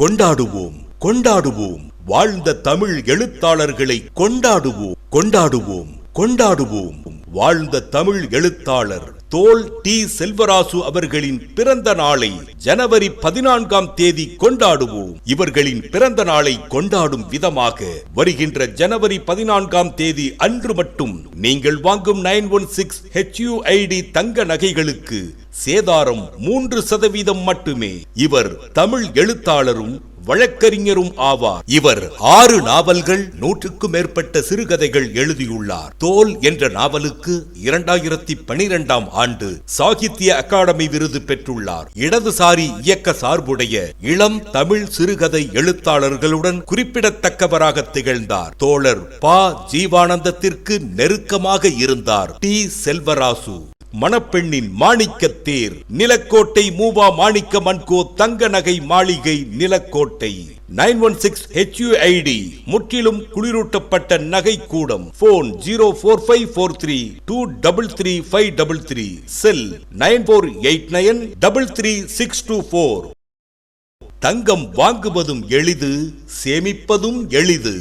கொண்டாடுவோம் கொண்டாடுவோம் வாழ்ந்த தமிழ் எழுத்தாளர்களை கொண்டாடுவோம் கொண்டாடுவோம் கொண்டாடுவோம் வாழ்ந்த தமிழ் எழுத்தாளர் தோல் டி செல்வராசு அவர்களின் பிறந்த நாளை ஜனவரி 14ஆம் தேதி கொண்டாடுவோம். இவர்களின் பிறந்த நாளை கொண்டாடும் விதமாக வருகின்ற ஜனவரி 14ஆம் தேதி அன்று மட்டும் நீங்கள் வாங்கும் 916 HUID தங்க நகைகளுக்கு சேதாரம் 3% மட்டுமே. இவர் தமிழ் எழுத்தாளரும் வழக்கறிஞரும் ஆவார். இவர் 6 நாவல்கள், 100க்கும் மேற்பட்ட சிறுகதைகள் எழுதியுள்ளார். தோல் என்ற நாவலுக்கு 2012ஆம் ஆண்டு சாகித்ய அகாடமி விருது பெற்றுள்ளார். இடதுசாரி இயக்க சார்புடைய இளம் தமிழ் சிறுகதை எழுத்தாளர்களுடன் குறிப்பிடத்தக்கவராக திகழ்ந்தார். தோழர் ப. ஜீவானந்தத்திற்கு நெருக்கமாக இருந்தார் டி. செல்வராசு. மணப்பெண்ணின் மாணிக்கத்தேர், நிலக்கோட்டை மூவா மாணிக்க மன்கோ தங்க நகை மாளிகை, நிலக்கோட்டை. 916 HUID முற்றிலும் குளிரூட்டப்பட்ட நகை கூடம். போன் 04543233533. செல் 9489333624. தங்கம் வாங்குவதும் எளிது, சேமிப்பதும் எளிது.